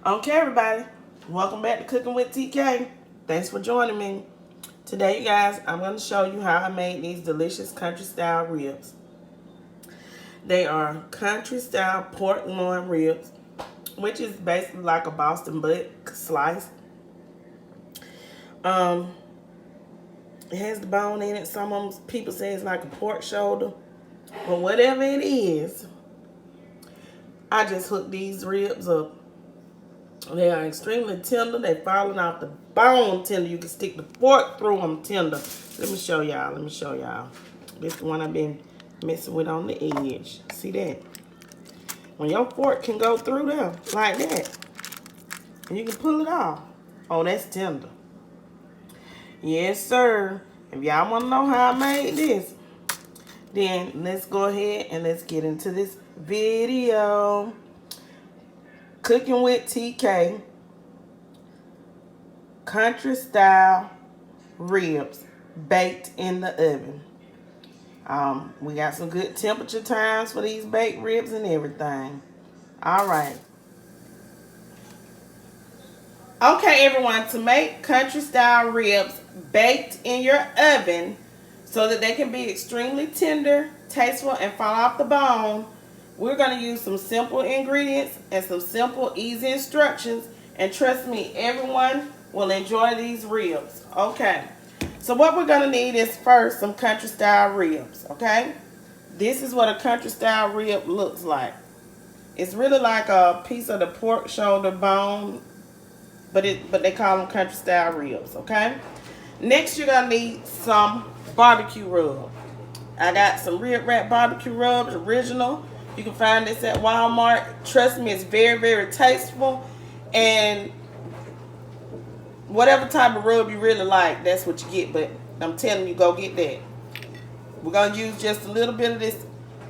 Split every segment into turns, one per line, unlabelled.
Okay, everybody, welcome back to Cooking with TK. Thanks for joining me. Today, you guys, I'm going to show you how I made these delicious country style ribs. They are country style pork loin ribs, which is basically like a Boston butt slice. It has the bone in it. Some people say it's like a pork shoulder, but whatever it is, I just hooked these ribs up. They are extremely tender. They're falling off the bone tender. You can stick the fork through them tender. Let me show y'all. This is the one I've been messing with on the edge. See that? When your fork can go through there like that, and you can pull it off. Oh, that's tender. Yes, sir. If y'all want to know how I made this, then let's go ahead and let's get into this video. Cooking with TK, country style ribs baked in the oven. We got some good temperature times for these baked ribs and everything. All right. Okay, everyone, to make country style ribs baked in your oven so that they can be extremely tender, tasteful, and fall off the bone, we're going to use some simple ingredients and some simple, easy instructions. And trust me, everyone will enjoy these ribs. Okay. So what we're going to need is first some country style ribs. Okay. This is what a country style rib looks like. It's really like a piece of the pork shoulder bone, but they call them country style ribs. Okay. Next, you're going to need some barbecue rub. I got some Rib Rack barbecue rubs, original. You can find this at Walmart. Trust me, it's very, very tasteful. And whatever type of rub you really like, that's what you get. But I'm telling you, go get that. We're going to use just a little bit of this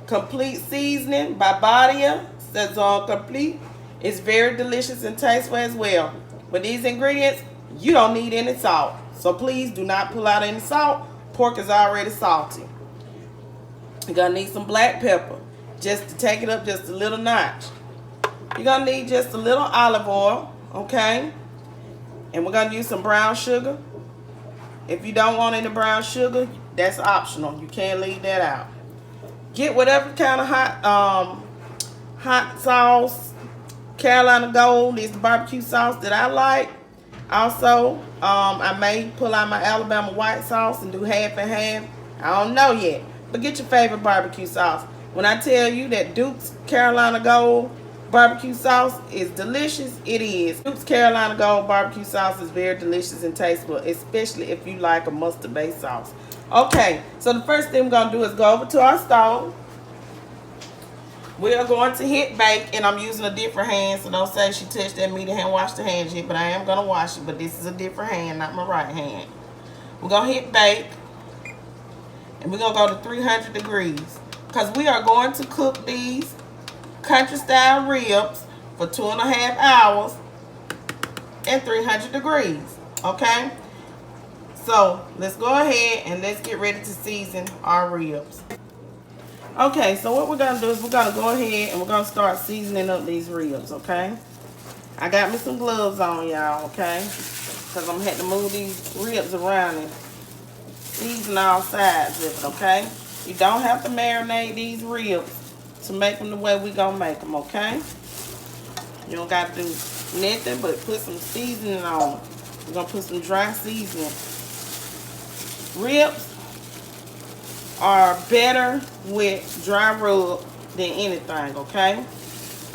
Complete Seasoning by Badia. Saison Complete. It's very delicious and tasteful as well. With these ingredients, you don't need any salt. So please do not pull out any salt. Pork is already salty. You're going to need some black pepper, just to take it up just a little notch. You're going to need just a little olive oil, okay? And we're going to use some brown sugar. If you don't want any brown sugar, that's optional. You can't leave that out. Get whatever kind of hot sauce. Carolina Gold is the barbecue sauce that I like. Also, I may pull out my Alabama white sauce and do half and half. I don't know yet. But get your favorite barbecue sauce. When I tell you that Duke's Carolina Gold barbecue sauce is delicious, it is. Duke's Carolina Gold barbecue sauce is very delicious and tasteful, especially if you like a mustard-based sauce. Okay, so the first thing we're going to do is go over to our stove. We are going to hit bake, and I'm using a different hand, so don't say she touched that meat and hadn't washed the hands yet, but I am going to wash it, but this is a different hand, not my right hand. We're going to hit bake, and we're going to go to 300 degrees. Because we are going to cook these country style ribs for 2.5 hours at 300 degrees. Okay? So let's go ahead and let's get ready to season our ribs. Okay, so what we're going to do is we're going to go ahead and we're going to start seasoning up these ribs. Okay? I got me some gloves on, y'all. Okay? Because I'm going to have to move these ribs around and season all sides of it. Okay? You don't have to marinate these ribs to make them the way we're going to make them, okay? You don't got to do nothing but put some seasoning on them. We're going to put some dry seasoning. Ribs are better with dry rub than anything, okay?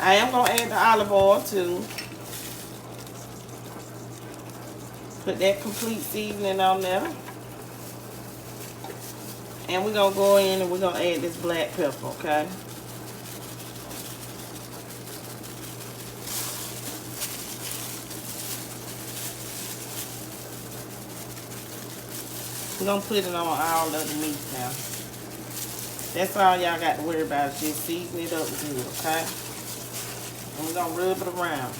I am going to add the olive oil too. Put that Complete Seasoning on there. And we're going to go in and we're going to add this black pepper, okay? We're going to put it on all of the meat now. That's all y'all got to worry about. Just season it up good, okay? And we're going to rub it around.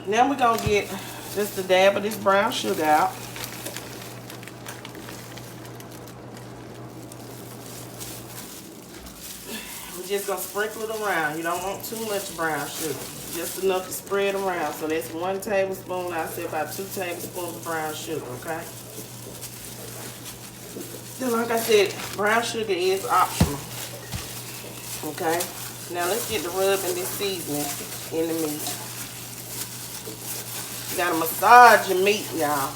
Now we're going to get just a dab of this brown sugar out. just gonna sprinkle it around. You don't want too much brown sugar. Just enough to spread around. So that's 1 tablespoon. I say about 2 tablespoons of brown sugar, okay? Then like I said, brown sugar is optional. Okay? Now let's get to rubbing this seasoning in the meat. You gotta massage your meat, y'all.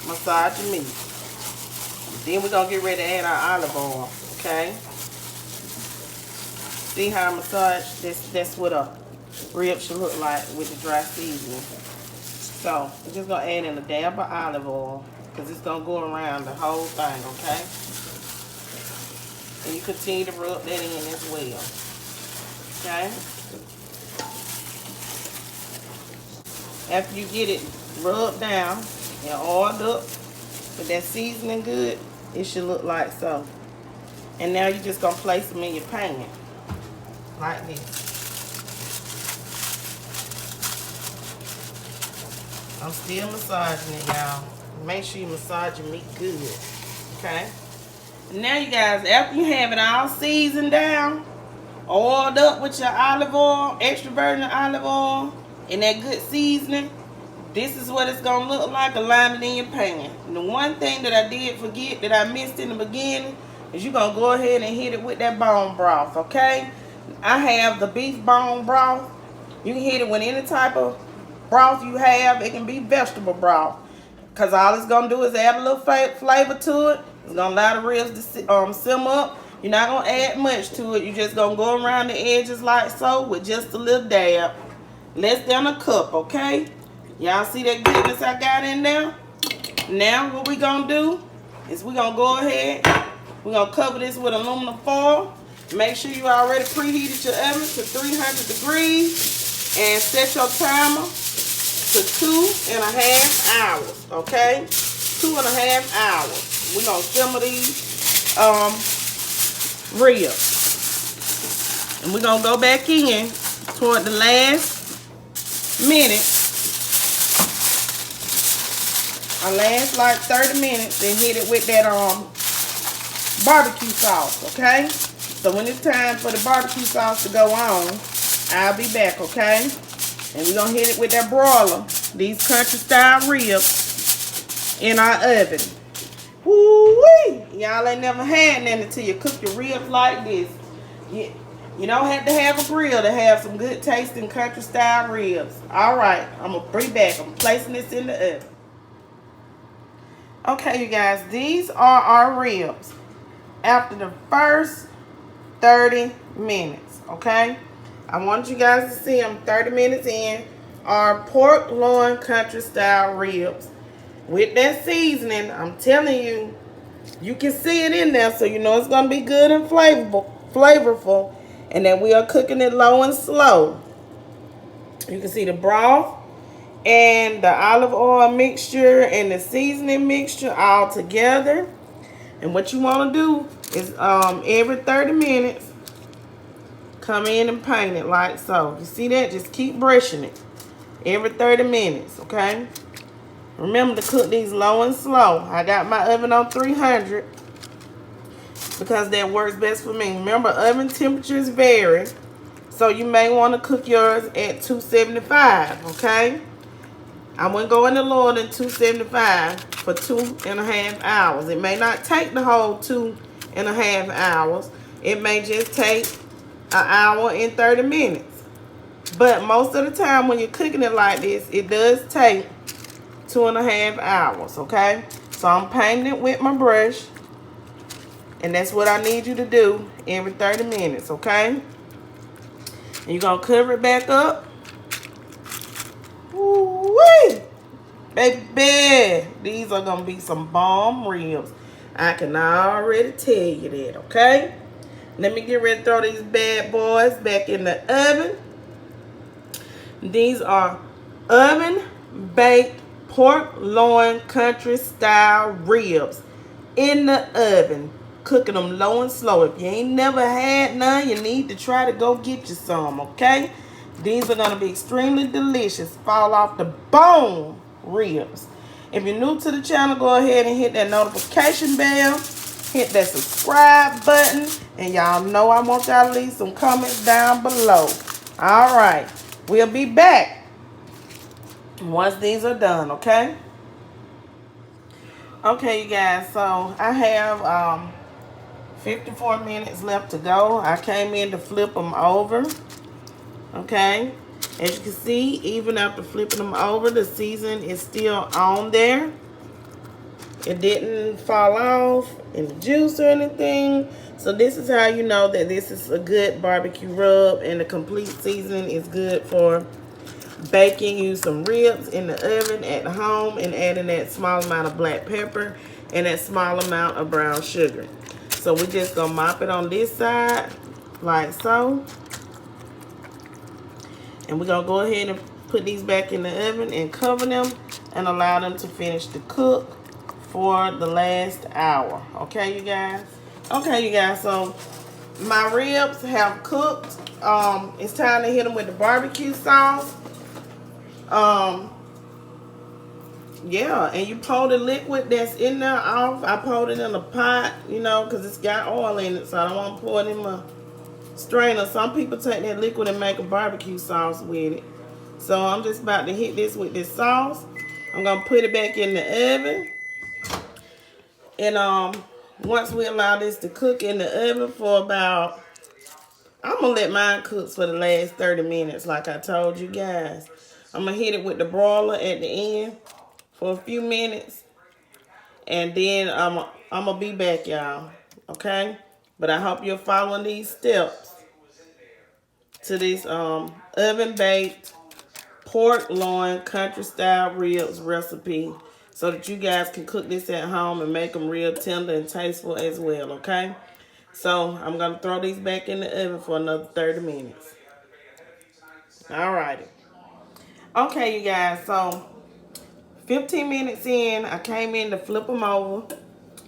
Massage your meat. Then we're gonna get ready to add our olive oil, okay? See how I massage? That's what a rib should look like with the dry seasoning. So we're just gonna add in a dab of olive oil because it's gonna go around the whole thing, okay? And you continue to rub that in as well, okay? After you get it rubbed down and oiled up with that seasoning good, it should look like so. And now you're just gonna place them in your pan like this. I'm still massaging it, y'all. Make sure you massage your meat good, okay? Now you guys, after you have it all seasoned down, oiled up with your olive oil, extra virgin olive oil, and that good seasoning, this is what it's gonna look like aligned in your pan. And the one thing that I did forget that I missed in the beginning is you're gonna go ahead and hit it with that bone broth, okay? I have the beef bone broth. You can hit it with any type of broth you have. It can be vegetable broth, because all it's gonna do is add a little flavor to it. It's gonna allow the ribs to simmer up. You're not gonna add much to it. You're just gonna go around the edges like so with just a little dab, less than a cup, okay? Y'all see that goodness I got in there? Now what we gonna do is we gonna go ahead, we're gonna cover this with aluminum foil. Make sure you already preheated your oven to 300 degrees and set your timer to 2.5 hours, okay? 2.5 hours. We're gonna simmer these ribs. And we're gonna go back in toward the last minute. Our last like 30 minutes and hit it with that barbecue sauce, okay? So when it's time for the barbecue sauce to go on, I'll be back, okay? And we're gonna hit it with that broiler, these country style ribs in our oven. Woo-wee! Y'all ain't never had nothing until you cook your ribs like this. You don't have to have a grill to have some good tasting country style ribs. All right, I'm gonna bring back. I'm placing this in the oven. Okay, you guys, these are our ribs after the first 30 minutes, okay? I want you guys to see them 30 minutes in. Our pork loin country style ribs. With that seasoning, I'm telling you, you can see it in there, so you know it's going to be good and flavorful. And then we are cooking it low and slow. You can see the broth and the olive oil mixture and the seasoning mixture all together. And what you want to do is every 30 minutes, come in and paint it like so. You see that? Just keep brushing it every 30 minutes, okay? Remember to cook these low and slow. I got my oven on 300 because that works best for me. Remember, oven temperatures vary, so you may want to cook yours at 275, okay? I wouldn't go any lower than 275 for 2.5 hours. It may not take the whole 2.5 hours. It may just take an hour and 30 minutes. But most of the time when you're cooking it like this, it does take 2.5 hours, okay? So I'm painting it with my brush. And that's what I need you to do every 30 minutes, okay? And you're going to cover it back up. Woo-wee! Baby, these are going to be some bomb ribs. I can already tell you that, okay? Let me get ready to throw these bad boys back in the oven. These are oven-baked pork loin country style ribs in the oven. Cooking them low and slow. If you ain't never had none, you need to try to go get you some, okay? These are going to be extremely delicious. Fall off the bone ribs. If you're new to the channel, go ahead and hit that notification bell. Hit that subscribe button. And y'all know I want y'all to leave some comments down below. All right. We'll be back once these are done, okay? Okay, you guys. So I have 54 minutes left to go. I came in to flip them over. Okay. As you can see, even after flipping them over, the season is still on there. It didn't fall off in the juice or anything. So this is how you know that this is a good barbecue rub, and the complete seasoning is good for baking. Use some ribs in the oven at home and adding that small amount of black pepper and that small amount of brown sugar. So we're just gonna mop it on this side like so. And we're gonna go ahead and put these back in the oven and cover them and allow them to finish to cook for the last hour. Okay, you guys? Okay, you guys, so my ribs have cooked. It's time to hit them with the barbecue sauce. Yeah, and you pull the liquid that's in there off. I pulled it in a pot, you know, because it's got oil in it, so I don't want to pour it in my strainer. Some people take that liquid and make a barbecue sauce with it. So I'm just about to hit this with this sauce. I'm going to put it back in the oven. And once we allow this to cook in the oven for about, I'm going to let mine cook for the last 30 minutes like I told you guys. I'm going to hit it with the broiler at the end for a few minutes. And then I'm going to be back, y'all. Okay? But I hope you're following these steps to this oven-baked pork loin country style ribs recipe, so that you guys can cook this at home and make them real tender and tasteful as well, okay? So I'm going to throw these back in the oven for another 30 minutes. Alrighty. Okay, you guys, so 15 minutes in, I came in to flip them over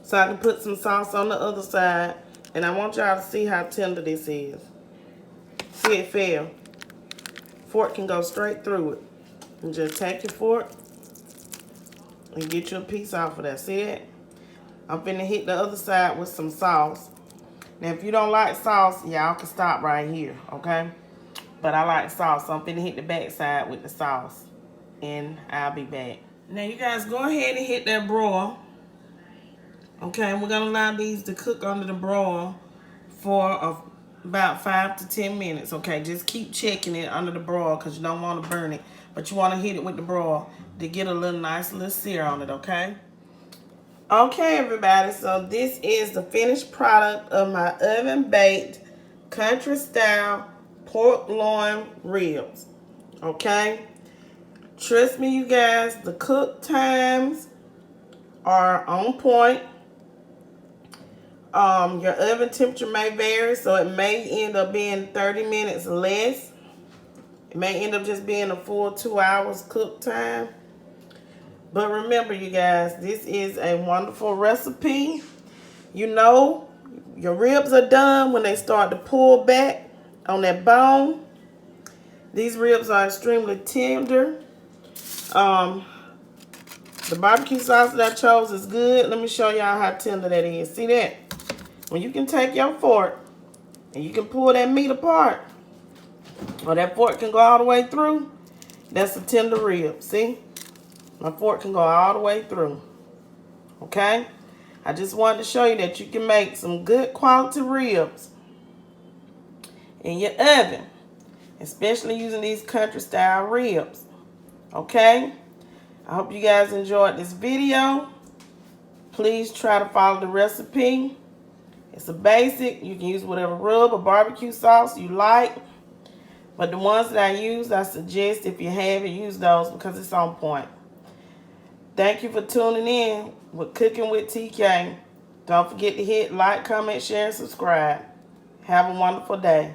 so I can put some sauce on the other side. And I want y'all to see how tender this is. See, it fell. Fork can go straight through it. And just take your fork and get you a piece off of that. See that? I'm finna hit the other side with some sauce. Now, if you don't like sauce, y'all can stop right here, okay? But I like sauce, so I'm finna hit the back side with the sauce. And I'll be back. Now, you guys go ahead and hit that broil. Okay, and we're gonna allow these to cook under the broil for about 5 to 10 minutes. Okay, just keep checking it under the broil because you don't want to burn it. But you want to hit it with the broil to get a nice little sear on it, okay? Okay, everybody, so this is the finished product of my oven-baked country-style pork loin ribs, okay? Trust me, you guys, the cook times are on point. Your oven temperature may vary, so it may end up being 30 minutes less. It may end up just being a full 2 hours cook time. But remember, you guys, this is a wonderful recipe. You know, your ribs are done when they start to pull back on that bone. These ribs are extremely tender. The barbecue sauce that I chose is good. Let me show y'all how tender that is. See that? When you can take your fork and you can pull that meat apart, or that fork can go all the way through, that's a tender rib. See? My fork can go all the way through. Okay? I just wanted to show you that you can make some good quality ribs in your oven, especially using these country style ribs. Okay? I hope you guys enjoyed this video. Please try to follow the recipe. It's a basic. You can use whatever rub or barbecue sauce you like. But the ones that I use, I suggest if you haven't used those because it's on point. Thank you for tuning in with Cooking with TK. Don't forget to hit like, comment, share, and subscribe. Have a wonderful day.